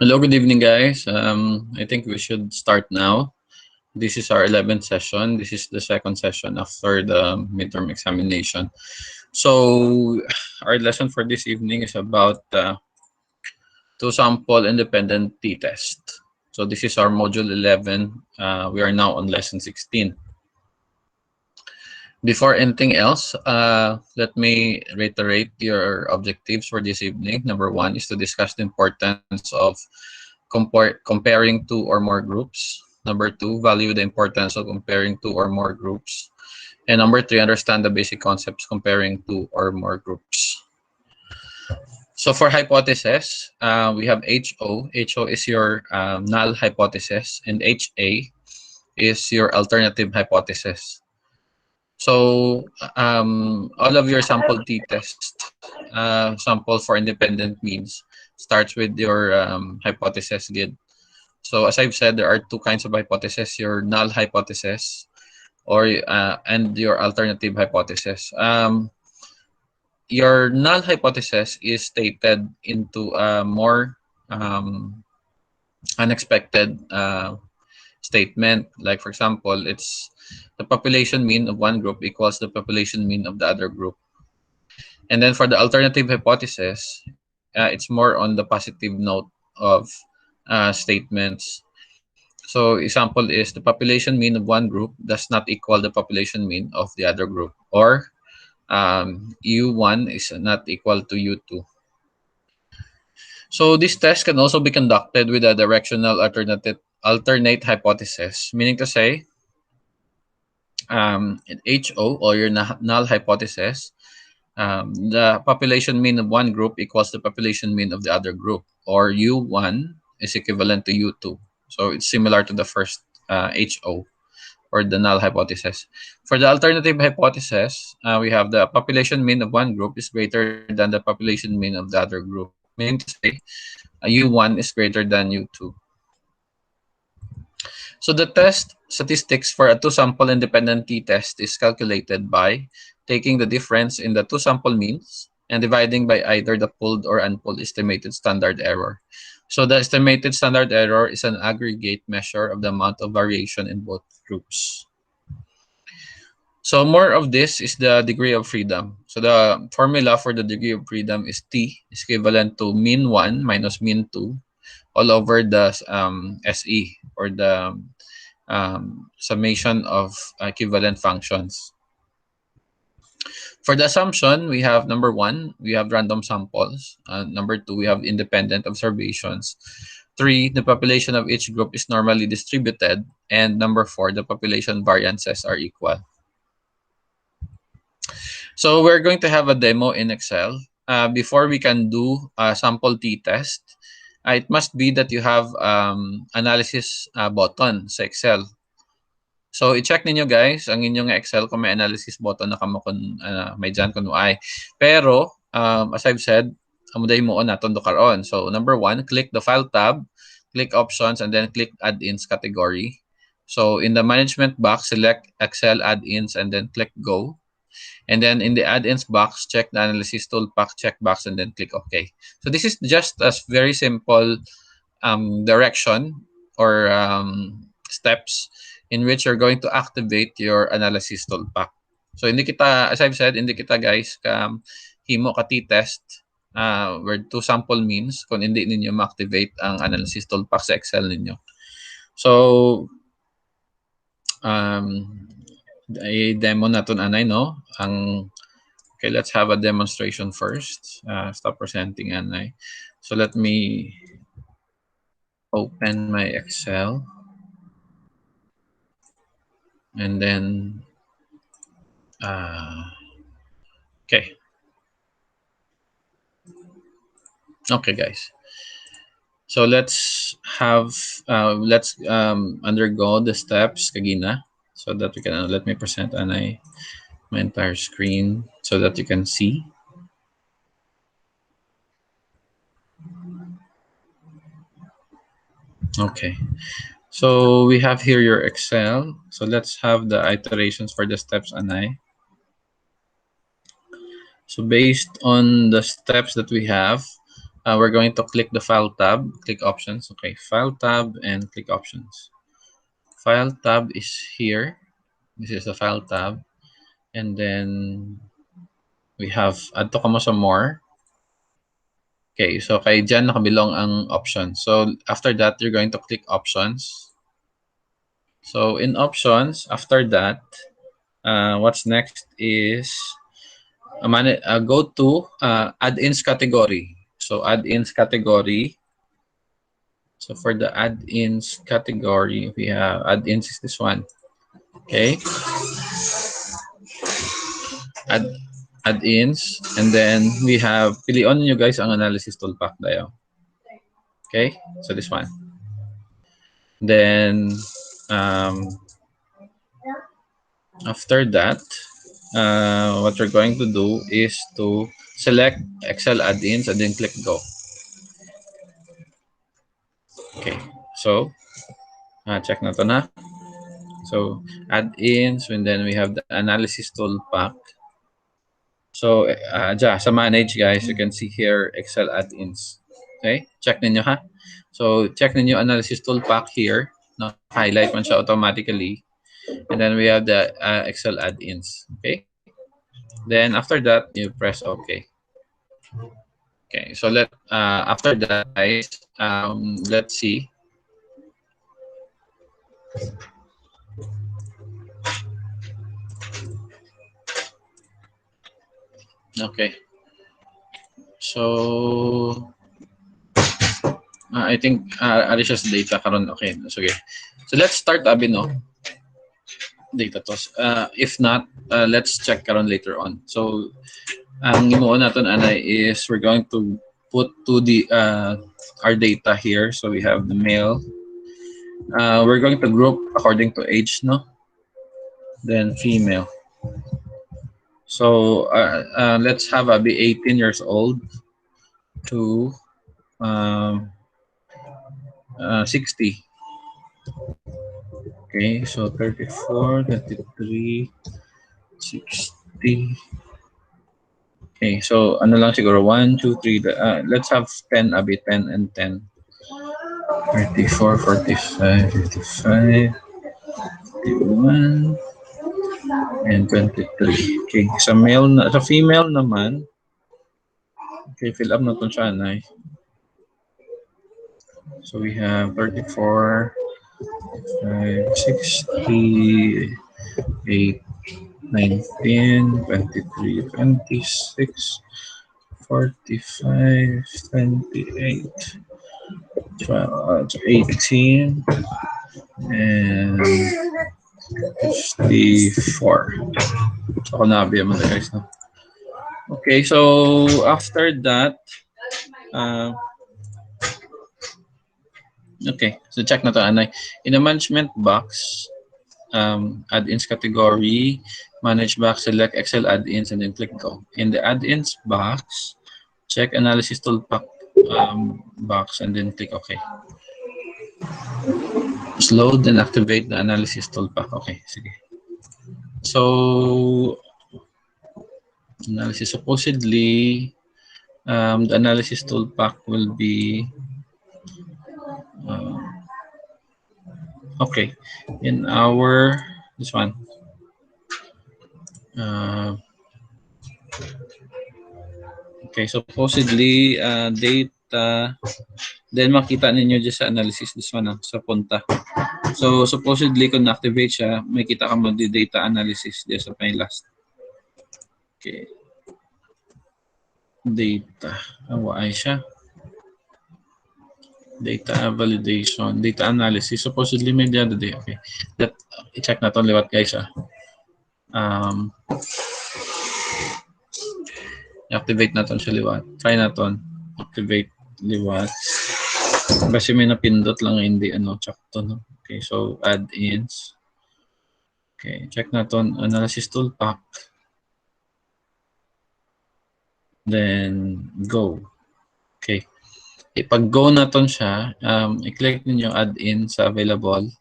Hello, good evening, guys. I think we should start now. This is our 11th session. This is the second session after the midterm examination. So, our lesson for this evening is about two-sample independent t-test. So, this is our module 11. We are now on lesson 16. Before anything else, let me reiterate your objectives for this evening. Number one is to discuss the importance of comparing two or more groups. Number two, value the importance of comparing two or more groups. And number three, understand the basic concepts comparing two or more groups. So for hypothesis, we have HO. HO is your null hypothesis, and HA is your alternative hypothesis. So all of your sample t-test, sample for independent means, starts with your hypothesis grid. So as I've said, there are two kinds of hypothesis: your null hypothesis, or and your alternative hypothesis. Your null hypothesis is stated into a more unexpected statement. Like for example, it's the population mean of one group equals the population mean of the other group. And then for the alternative hypothesis, it's more on the positive note of statements. So example is the population mean of one group does not equal the population mean of the other group, or U1 is not equal to U2. So this test can also be conducted with a directional alternate hypothesis, meaning to say HO, or your null hypothesis, the population mean of one group equals the population mean of the other group, or U1 is equivalent to U2. So it's similar to the first HO, or the null hypothesis. For the alternative hypothesis, we have the population mean of one group is greater than the population mean of the other group, meaning to say U1 is greater than U2. So the test statistics for a two-sample independent t-test is calculated by taking the difference in the two sample means and dividing by either the pooled or unpooled estimated standard error. So the estimated standard error is an aggregate measure of the amount of variation in both groups. So more of this is the degree of freedom. So the formula for the degree of freedom is T is equivalent to mean 1 minus mean 2 all over the SE, or the summation of equivalent functions. For the assumption, we have number one, we have random samples. Number two, we have independent observations. Three, the population of each group is normally distributed. And number four, the population variances are equal. So we're going to have a demo in Excel. Before we can do a sample t-test, it must be that you have analysis button sa Excel. So i-check ninyo guys ang inyong Excel kung may analysis button na kamo kung may dyan kung ay. Pero as I've said, amuday mo on naton do karon. So number one, click the file tab, click options, and then click add-ins category. So in the management box, select Excel add-ins and then click go. And then in the add-ins box, check the analysis tool pack checkbox and then click OK. So this is just a very simple direction or steps in which you're going to activate your analysis tool pack. So hindi kita, as I've said, hindi kita guys himo ka t-test where two sample means kung hindi ninyo ma-activate ang analysis tool pack sa Excel ninyo. So i-demo natin anay, no? Okay, let's have a demonstration first. Stop presenting anay. So let me open my Excel. And then, okay. Okay, guys. So let's have, let's undergo the steps kagina so that we can, let me present my entire screen so that you can see. Okay. So we have here your Excel. So let's have the iterations for the steps anay. So based on the steps that we have, we're going to click the File tab, click Options. Okay, File tab and click Options. File tab is here. This is the File tab. And then we have add to kamo sa more. Okay, so kay dyan nakabilong ang options. So after that, you're going to click Options. So in Options, after that, what's next is go to add-ins category. So add-ins category. So for the add-ins category, we have add-ins is this one. Okay. Add-ins. And then we have, pilion nyo guys ang analysis toolpack dayo. Okay. So this one. Then, after that, what we're going to do is to select Excel add-ins and then click Go. Okay. So, check na to na. So add-ins, and then we have the analysis toolpack. So sa manage guys, you can see here Excel add-ins. Okay, check ninyo ha. So check ninyo analysis toolpack here. No, highlight man siya automatically. And then we have the Excel add-ins. Okay. Then after that, you press OK. Okay. So after that, guys, let's see. Okay. So I think ari siya sa data karon. Okay. So let's start abi no. Data to. If not, let's check karon later on. So ang imo naton anay is we're going to put to the our data here. So we have the male. We're going to group according to age, no? Then female. So let's have a be 18 years old to 60. Okay, so 34, 33, 60. Okay, so ano lang siguro 1, 2, 3. Let's have 10, abi 10 and 10. 34, 45, 55, 51, and 23. Okay, sa female naman, okay, fill up na ito siya, Nay. So we have 34, 60, 8, 19, 23, 26, 45, 28, 12, 18, and 54. So, ako nabi mo na guys, no? Okay, so after that, okay, so check na to, Anay. In the management box, add-ins category, manage box, select Excel add-ins, and then click Go. In the add-ins box, check analysis toolpack box, and then click OK. Just load and activate the analysis toolpack. Okay, sige. So, analysis, supposedly, the analysis toolpack will be okay in our this one. Okay, supposedly data, then makita ninyo dyan sa analysis this one sa punta. So supposedly kung na-activate siya, may kita ka mo di data analysis dyan sa may last. Okay. Data. Ay siya. Data validation, data analysis. Supposedly may the other day. Okay. I-check na ito liwat guys. I-activate na ito sa liwat. Try na ito. Activate liwat. Kasi may napindot lang hindi check to, no? Okay, so add-ins. Okay, check na ito. Analysis toolpack. Then go. Okay. Pag go na ito siya, i-click niyo add-in sa available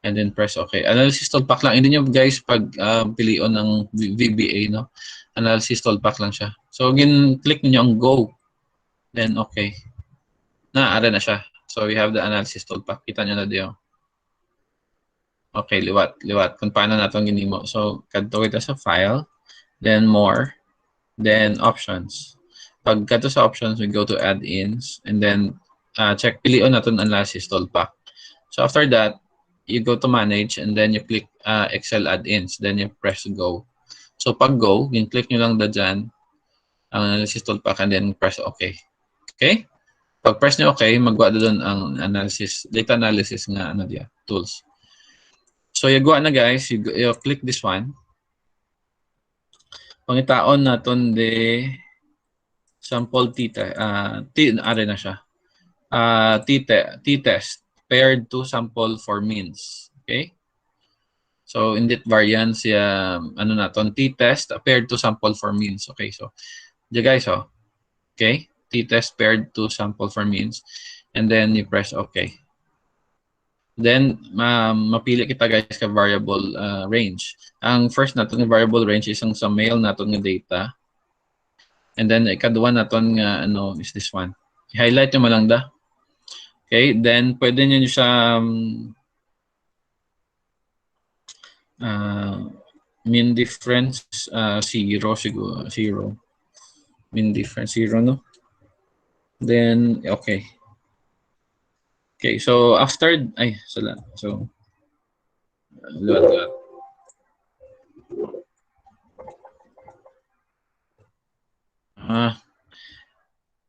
and then press OK. Analysis toolpack lang. Hindi niyo guys pag pilion ng VBA, no? Analysis toolpack lang siya. So, click niyo ang go. Then okay. Ara na siya. So we have the analysis toolpath. Kita nyo na diyo. Okay, liwat. Kung paano natin ginimo. So, kadto kita sa file, then more, then options. Pag kadto sa options, we go to add-ins, and then check pilion natin analysis toolpath. So after that, you go to manage, and then you click Excel add-ins, then you press go. So pag go, yung click nyo lang dyan, ang analysis toolpath, and then press OK. Okay? Pag press nyo OK, magwa doon ang analysis, data analysis nga tools. So you go na guys, you click this one. Pangitaon naton de sample are na siya. T-test paired to sample for means. Okay? So in that variance, ano naton t-test paired to sample for means. Okay, so guys, okay, t-test paired to sample for means, and then you press OK. Then mapili kita guys ka variable range. Ang first naton nga variable range is ang sa male naton nga data. And then ikaduha naton nga ano is this one. I-highlight nyo lang da. Okay, then pwede niyo siya mean difference 0 siguro, 0. Mean difference 0, no? Then okay. Okay, so after so luwat.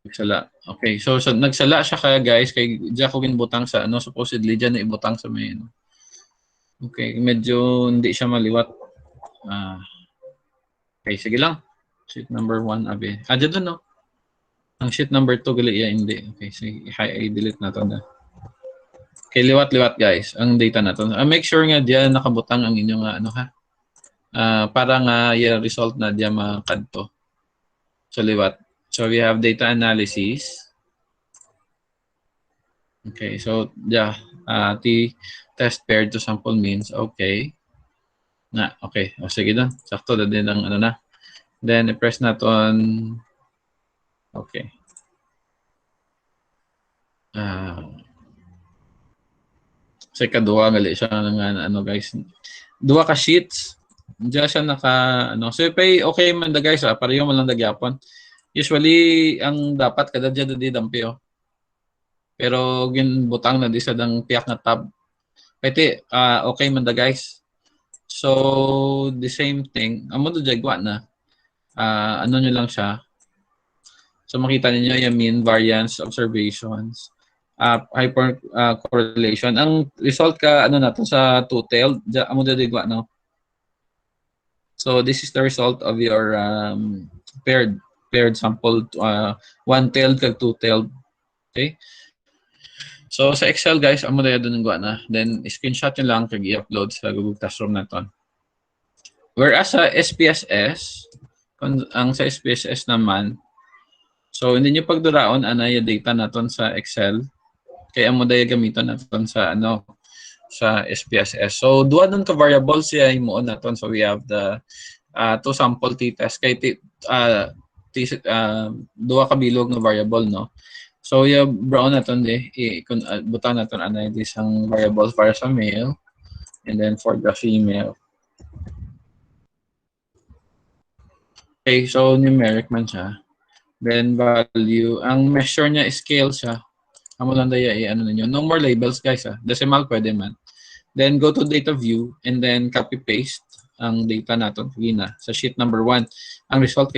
Nagsala. Okay, so nagsala siya kaya guys, kay diyan ko ginbutang sa ano, supposedly diyan na ibutang sa may ano. Okay, medyo hindi siya maliwat. Okay, sige lang. Sheet number 1 abi. Diyan doon, no? Ang sheet number 2 gali hindi. Okay, sige, i-delete na to na. Okay, liwat guys, ang data na to. Make sure nga diyan nakabutang ang inyong ano ha. Para nga yung result na diyan makadto. So liwat. So we have data analysis. Okay, so t-test paired to sample means okay. Okay. O sige doon. Sakto na din ang ano na. Then i-press natin. Okay. So ikaduha gali siya ng ano guys. Duha ka sheets. Diyan siya naka ano. So okay man da guys, pareho man lang dagyapon. Usually ang dapat kada diyan di dampi Pero ginbutang na di sa dang piyak na tab. Pwede okay man da guys. So the same thing. Amo do jagwa na. Ano nyo lang siya. So makita niyo yung mean, variance, observations, hyper correlation. Ang result ka ano natin sa two-tailed, amo dadigwa no. So this is the result of your paired sample, one-tailed kag two-tailed. Okay? So sa Excel guys, amo dayo doon na. Then screenshot nyo lang kag i-upload sa Google Classroom naton. Whereas sa SPSS, ang sa SPSS naman, so hindi nyo pagduraon yung data naton sa Excel. Kaya mo dayo gamiton naton sa ano sa SPSS. So duha nun ka variables siya himuon naton. So we have the two sample t-test kay duha ka bilog na variable no. So brown naton kung butang naton isang variable para sa male and then for the female. Okay, so numeric man siya. Then value, ang measure niya scale siya. Amo lang daya ano ninyo. No more labels guys Decimal pwede man. Then go to data view and then copy paste ang data naton gina sa sheet number 1. Ang result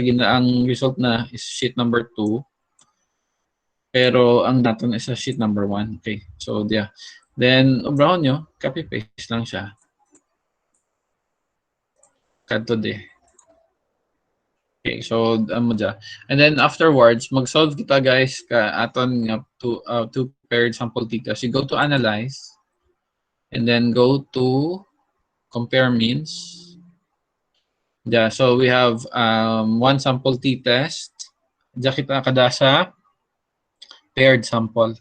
na is sheet number 2. Pero ang naton is sa sheet number 1. Okay. So then brown nyo, copy paste lang siya. Kadto de. Okay, so and then afterwards mag-solve kita guys ka aton nga two paired sample t-test. You go to analyze and then go to compare means. So we have one sample t-test. Diyan kita kada sa paired sample.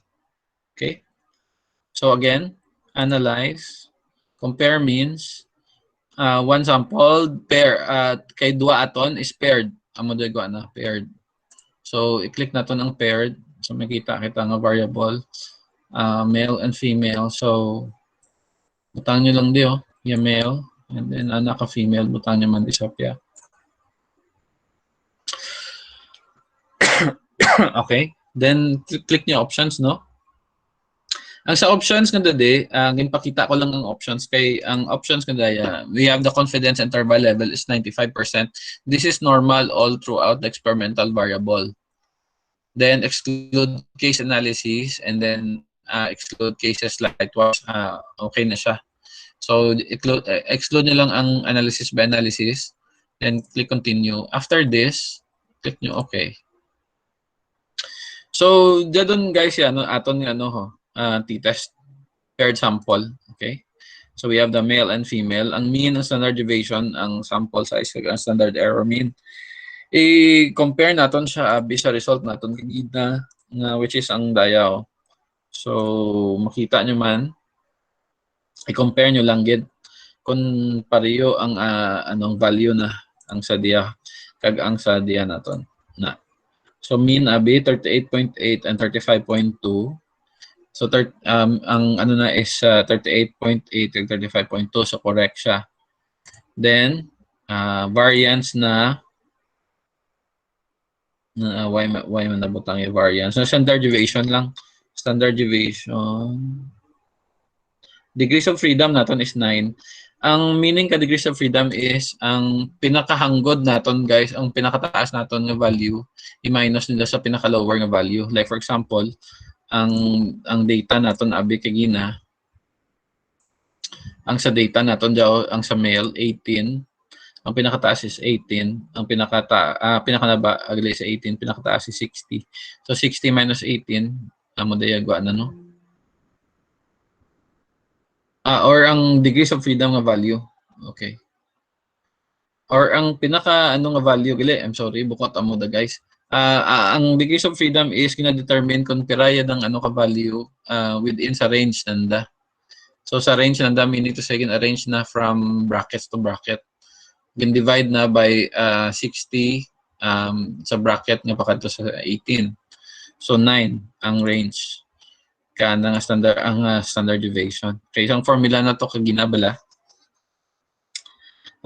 Okay? So again, analyze, compare means one sample pair kay duha aton is paired. Amo na paired. So i-click naton ang paired. So makita kita nga variable male and female. So butang nyo lang di yung male, and then naka female butang nyo man di sapya. Okay, then click nyo options, no? Ang sa options nga dadi, ginpakita ko lang ang options kay ang options nga daya, we have the confidence interval level is 95%. This is normal all throughout the experimental variable. Then exclude case analysis, and then exclude cases like twice, okay na siya. So exclude nyo lang ang analysis by analysis, then click continue. After this, click nyo okay. So dadon guys yan, aton nga t-test paired sample, okay? So we have the male and female. Ang mean and standard deviation, ang sample size kag ang standard error mean. I-compare naton siya sa result naton kagida which is ang daya. So makita nyo man, i-compare nyo lang gid kung pareho ang anong value na ang sa dia kag ang sa dia naton na. So mean abi 38.8 and 35.2. So ang ano na is 38.8 and 35.2, so correct siya. Then variance na why man nabutang yung variance. So standard deviation lang. Standard deviation. Degrees of freedom naton is 9. Ang meaning ka degrees of freedom is ang pinakahanggod naton guys, ang pinakataas naton nga value i-minus nila sa pinaka-lower nga value. Like for example, ang data naton abi kay gina, ang sa data naton daw ang sa male 18, ang pinakataas is 18, ang pinakanaba agli sa 18, pinakataas is 60. So 60 minus 18 amo dayagwa na no. Or ang degrees of freedom nga value. Okay. Or ang pinaka nga value gali, I'm sorry, bukot amo da guys. Ang degrees of freedom is gina-determine kung piraya ng ka value within sa range nanda. So sa range nanda, meaning to say arrange na from brackets to bracket. Gin-divide na by 60 sa bracket nga pakadto sa 18. So 9 ang range kana nga standard deviation. Okay, so ang formula na to kag ginabala.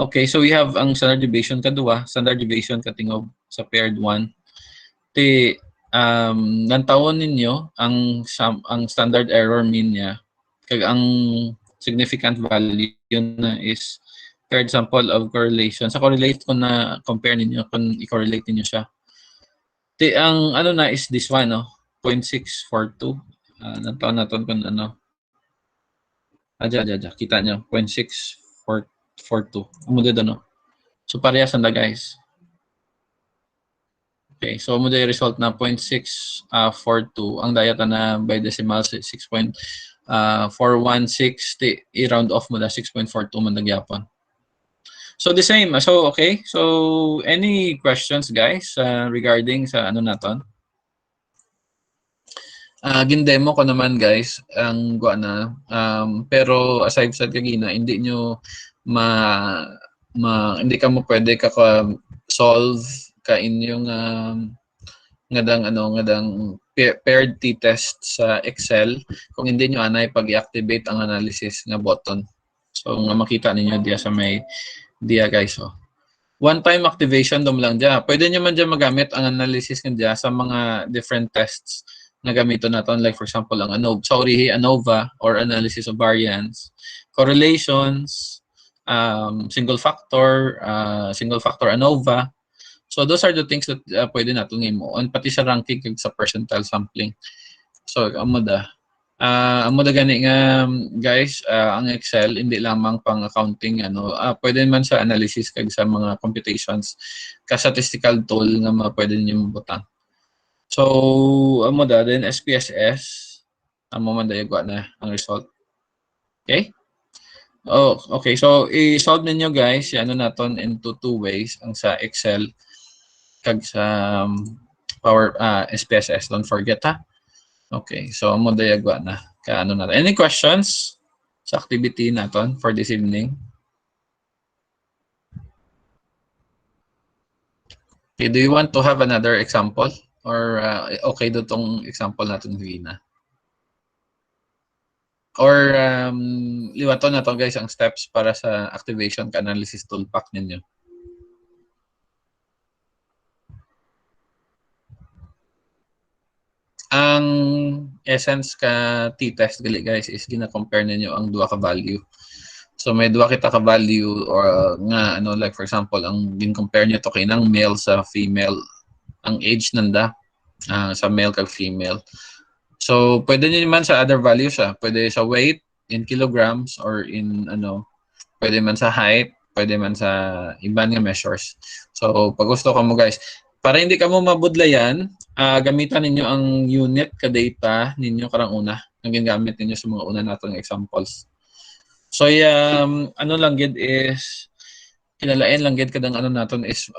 Okay, so we have ang standard deviation kadua, standard deviation katingog sa paired 1. Ti nantawon ninyo ang standard error mean niya kag ang significant value yun na is paired sample of correlation. Sa correlate ko na compare ninyo kung i-correlate niyo siya. Ti ang na is this one 0.642. Nantawon naton kung kita nyo 0.642. Amo dito So parehas na guys. Okay, so mo day result na 0.642. Ang dayata na by decimal 6.416. I-round off mo na 6.42 man nagyapon. So the same. So okay. So any questions guys regarding sa naton? Gindemo ko naman guys ang na pero aside sa kagina hindi nyo hindi ka mo pwede solve ka inyong ngadang paired t-test sa Excel kung hindi nyo anay pag-i-activate ang analysis nga button. So nga makita ninyo diya sa may diya guys. One-time activation dom lang diya. Pwede nyo man diya magamit ang analysis nga diya sa mga different tests na gamito natin, like for example ang ANOVA or analysis of variance, correlations, single factor ANOVA. So those are the things that pwede natin imo, and pati sa ranking kag sa percentile sampling. So amo da gani nga guys, ang Excel hindi lamang pang accounting pwede man sa analysis kag sa mga computations ka statistical tool nga pwede niyo mabutang. So amo da then SPSS amo man dayagwa na ang result. Okay? Okay. So i-solve ninyo guys naton into two ways, ang sa Excel kag sa Power SPSS. Don't forget ha. Okay. So amo dayagwa na natin. Any questions sa activity naton for this evening? Okay, do you want to have another example Or okay do tong example natin Vina? Or liwaton na to guys ang steps para sa activation ka analysis tool pack ninyo. Ang essence ka t-test gali guys is gina-compare ninyo ang duha ka value. So may duha kita ka value or nga ano like for example ang gin-compare niyo to kay nang male sa female, ang age nanda sa male kag female. So pwede niyo naman sa other values pwede sa weight in kilograms or in ano, pwede man sa height, pwede man sa iban nga measures. So pag gusto ka mo guys, para hindi ka mo mabudlayan, gamitan ninyo ang unit ka data ninyo karang una, ang ginagamit ninyo sa mga una natong examples. So ano lang gid is kinalain lang gid kadang ano naton is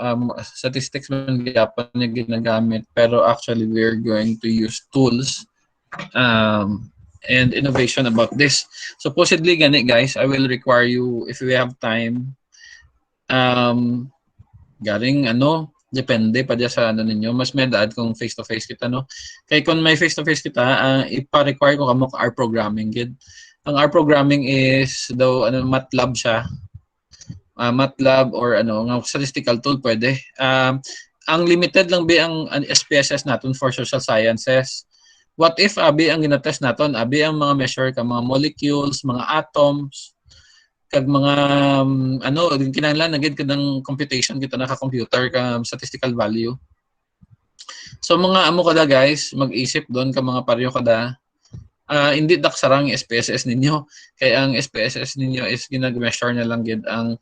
statistics man gyapon nga ginagamit, pero actually we're going to use tools and innovation about this. Supposedly gani guys, I will require you if we have time garing ano, depende pa sa ano ninyo, mas may daad kung face to face kita no. Kay kung may face to face kita, ipa-require ko kamo R programming gid. Ang R programming is daw ano MATLAB siya. MATLAB or ano nga statistical tool pwede. Ang limited lang ba ang SPSS natin for social sciences. What if abi ang ginatest naton, abi ang mga measure ka mga molecules, mga atoms, kag mga ano kinahanglan na gid kadang computation kita naka-computer ka statistical value. So mga amo kada guys, mag-isip doon ka mga pareho kada. Hindi daksarang SPSS ninyo. Kaya ang SPSS ninyo is ginag-measure na lang gid ang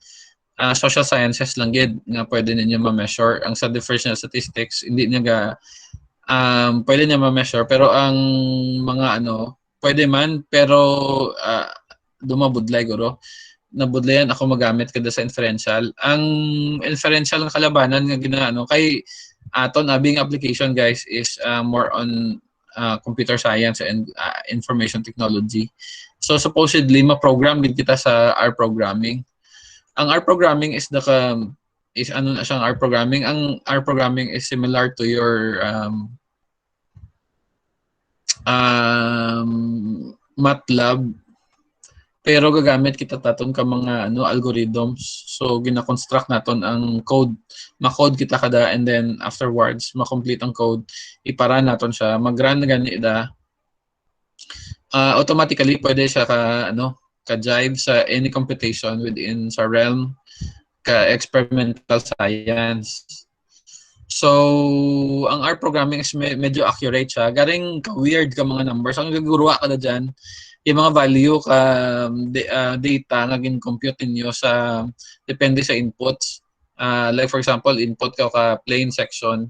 social sciences lang gid nga pwede ninyo ma-measure. Ang sa differential statistics hindi niya ga pwede niya ma-measure, pero ang mga ano pwede man, pero dumabudlay guro. Nabudlayan ako magamit kada sa inferential. Ang inferential ng kalabanan nga ginaano kay aton abing application guys is more on computer science and information technology. So supposedly ma-program din kita sa R programming. Ang R programming is ano na siyang R programming. Ang R programming is similar to your MATLAB, pero gagamit kita taton ka mga ano algorithms. So gina-construct naton ang code, ma-code kita kada, and then afterwards ma-complete ang code, ipara naton siya, mag-run gani da. Automatically pwede siya ka ano ka-jive sa any computation within sa realm ka experimental science. So ang R programming is medyo accurate siya. Garing ka-weird ka mga numbers. Ang gagurwa ka na dyan, yung mga value ka data nga gin-compute niyo sa depende sa inputs. Like for example, input ka plain section,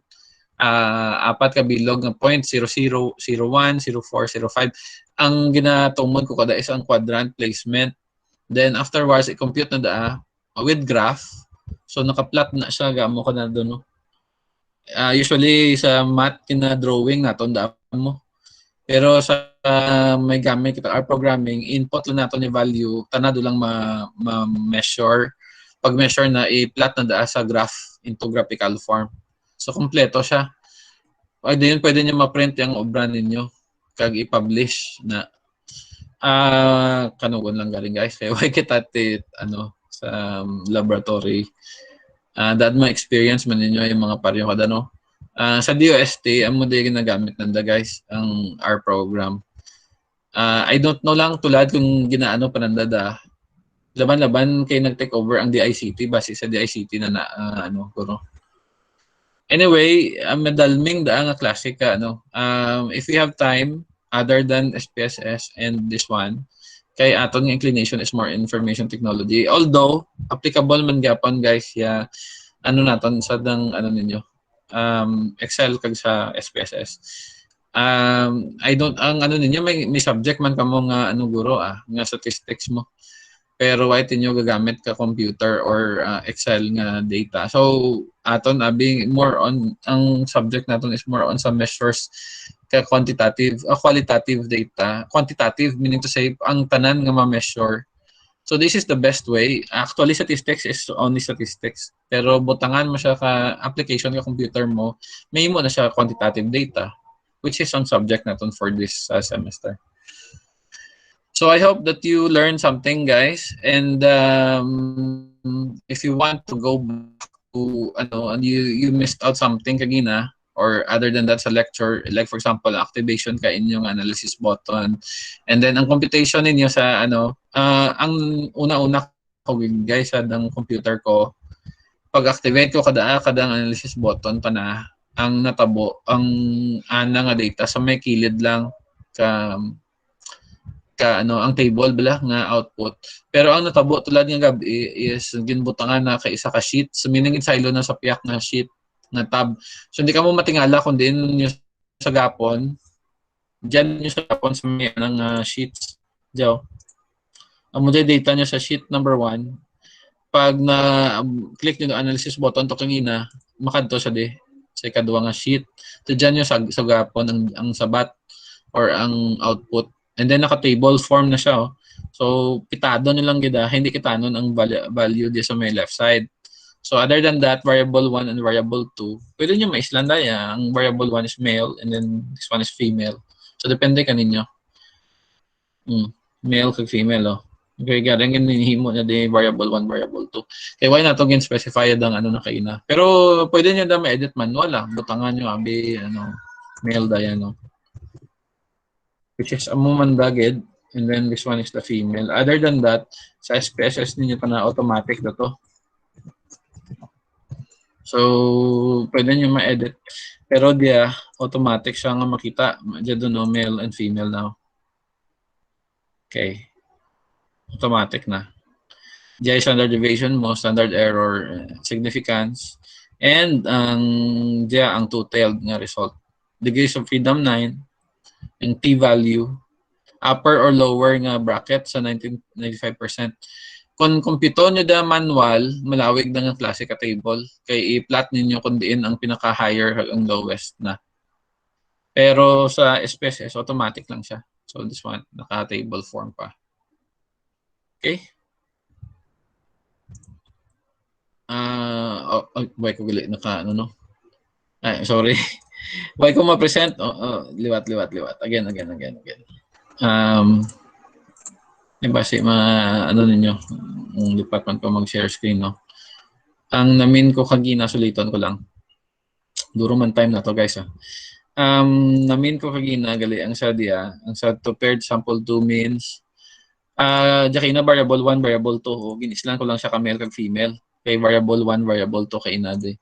apat ka bilog ng 0.00, 01, 04, 05. Ang ginatumod ko kada is ang quadrant placement. Then afterwards, i-compute na with graph. So naka-plot na siya, gamo ka na doon. No? Usually sa math kina-drawing naton daan mo. Pero sa may gamit kita R programming, input lang nato ni value, tanado lang ma-measure. Pag measure na i-plot na sa graph into graphical form. So kompleto siya. Pwede niyo ma-print yung obra ninyo kag i-publish na kanugon lang galing guys. Kaya why kita ano sa laboratory. That my experience man ninyo yung mga pareho kada no. Sa DOST, ang mo din ginagamit nanda guys, ang R program. I don't know lang tulad kung ginaano pa nanda laban-laban kay nag-take over ang DICT base sa DICT na ano guro. Anyway, madalming nga classic ka ano. If you have time other than SPSS and this one, kay aton inclination is more information technology. Although applicable man gyapon guys ano naton sa dang ano ninyo. Excel kag sa SPSS. I don't ang ano ninyo may subject man kamo nga ano guro nga statistics mo. Pero why tinyo gagamit ka computer or Excel nga data. So aton being more on ang subject naton is more on sa measures ka quantitative, qualitative data. Quantitative meaning to say ang tanan nga ma-measure So this is the best way. Actually, statistics is only statistics. Pero butangan mo siya ka application ka computer mo, may mo na siya quantitative data, which is on subject natin for this semester. So I hope that you learned something, guys. And if you want to go back to and you missed out something kagina, or other than that sa lecture, like for example, activation ka inyong analysis button, and then ang computation ninyo sa ang una-una ko guys sa ng computer ko, pag-activate ko kadang analysis button pa na ang natabo ang ana nga data sa may kilid lang ka ang table bala nga output. Pero ang natabo tulad nga gabi is ginbutangan na kay isa ka sheet. So meaning silo na sa piyak na sheet na tab. So hindi ka mo matingala kung din nyo sa gapon. Diyan nyo sa gapon sa may sheets. Diyo. Ang mo data nyo sa sheet number 1. Pag na-click nyo yung analysis button to kangina, makadto sa sa ikaduwa nga sheet. So diyan nyo sa gapon ang sabat or ang output. And then naka-table form na siya. Oh. So pitado nyo lang gida, hindi kitanon ang value di sa may left side. So other than that, variable 1 and variable 2, pwede nyo maislanda ya. Ang variable 1 is male and then this one is female. So depende kaninyo. Male kag female. Oh. Okay, garing hinihimo na di variable 1, variable 2. Kaya why na ito gin-specify ang na kaina. Pero pwede nyo na ma-edit manual lang. Butangan nyo, abi, male dayan. No? Which is amumandagid, and then this one is the female. Other than that, sa SPSS ninyo pa na automatic na to. So, pwede nyo ma-edit. Pero dia, automatic siya nga makita. Diyan doon, male and female now. Okay. Automatic na. Diyan standard deviation mo, standard error, significance, and ang two-tailed nga result. Degrees of freedom 9, yung p-value, upper or lower nga bracket sa 95%. Kung kumpito nyo da manual, malawig na nga klase ka table. Kaya i-plot ninyo kung diin ang pinaka-higher ang lowest na. Pero sa SPSS, automatic lang siya. So this one, naka-table form pa. Okay? Why ko gali no? Ay, sorry. Why ko ma-present? Liwat. Again. Base ninyo, yung department ko mag-share screen, no? Ang namin ko kagina, suliton ko lang. Duro man time na to, guys, ha? Namin ko kagina, gali, ang sa to paired sample 2 means, jakina variable 1, variable 2, ginislan ko lang siya ka male kag female. Kay variable 1, variable 2 kay inade.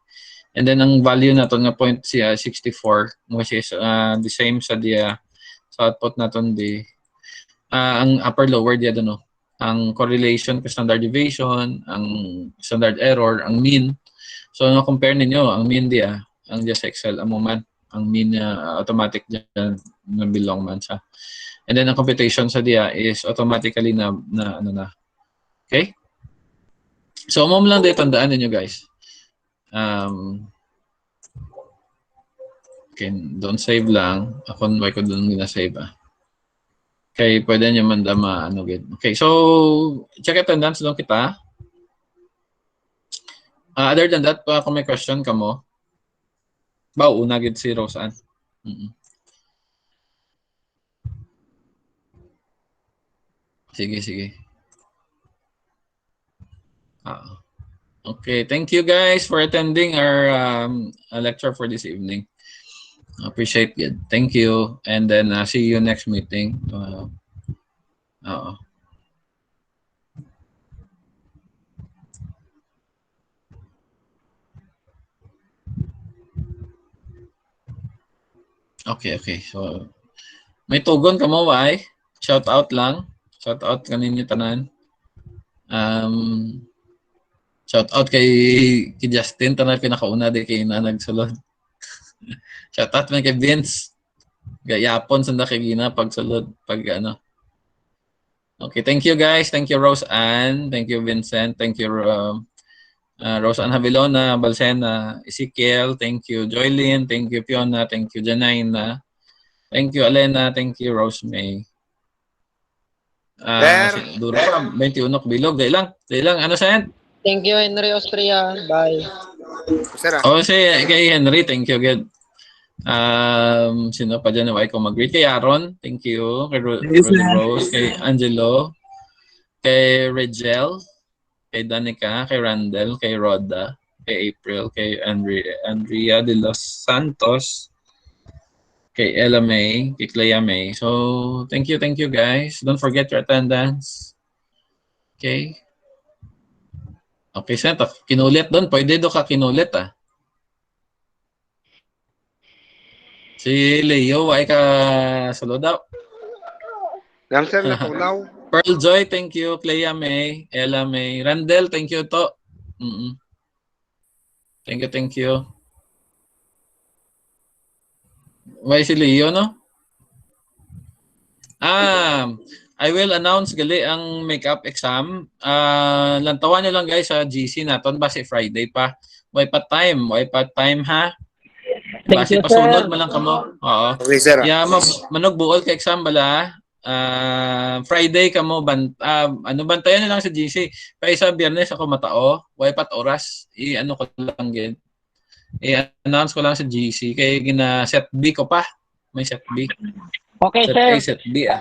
And then ang value naton nga 0.64, which is the same sa output naton ang upper lower dia no. Ang correlation ko standard deviation, ang standard error, ang mean. So na compare ninyo ang mean dia, ang sa Excel amo man ang mean automatic diyan na belong man sa. And then ang computation sa dia is automatically na. Okay? So mo lang dito tandaan niyo guys. Okay, don't save lang. Ako why ko doon gina-save Okay, pwede niyo man dama Okay, so check attendance lang kita. Other than that, kung may question ka mo, una gid si Roseanne. Sige. Okay, thank you guys for attending our lecture for this evening. Appreciate it. Thank you. And then see you next meeting. Okay. So, may tugon ka mo, why? Shout out lang. Shout out kaninyo tanan. Shout out kay Justin, tanan pinakauna di kay na nagsulod. Shout out man kay Vince. Gayapon sanda kay Gina pagsulod pag Okay, thank you guys. Thank you Roseanne. Thank you Vincent. Thank you Roseanne Havilona, Balsena, Ezekiel. Thank you Joylyn. Thank you Fiona. Thank you Janina. Thank you Alena. Thank you Rosemay. Duro pa, 21 bilog. Dahil lang, ano saan? Thank you, Henry Austria. Bye. Sir. Kay Henry, thank you, good. Sino pa dyan na ko mag-greet? Kay Aaron, thank you. Kay Rolly Rose, kay Angelo, kay Regel, kay Danica, kay Randall, kay Roda, kay April, kay Andrea de los Santos, kay Ella May, kay Clea May. So, thank you guys. Don't forget your attendance. Okay. Okay, Sento. Kinulit doon. Pwede do ka kinulit, ah. Si Leo, ay ka salo daw. Sir, natunaw. Pearl Joy, thank you. Clea May, Ella May. Randall, thank you to. Thank you. Why si Leo, no? I will announce gali ang makeup exam. Lantawan nyo lang guys sa GC naton base Friday pa. Way pa time ha. Base pasunod mo lang kamo. Oo. Okay, sir. Ya manog buol ka exam bala. Friday kamo ano bantayan nyo lang sa GC. Kaya sa Biyernes ako matao. Way pat oras. Ano ko lang gid. I-announce ko lang sa GC kay gina set B ko pa. May set B. Okay, set sir. A, set B ah.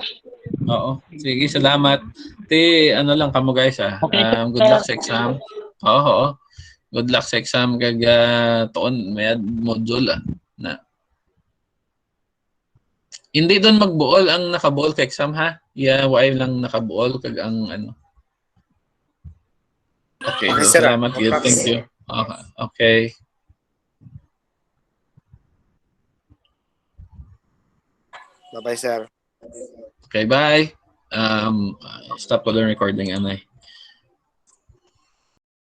Oo. Sige, salamat. Ano lang kamo guys ah. Okay, good luck sa exam. Oo. Good luck sa exam kag tuon may module ah. Na. Hindi doon magbuol ang nakabuol ka exam ha. Why lang nakabuol kag ang ano. Okay, sir. Salamat. Thank you. Okay. Bye-bye, sir. Okay, bye. Stop ko the recording, anay.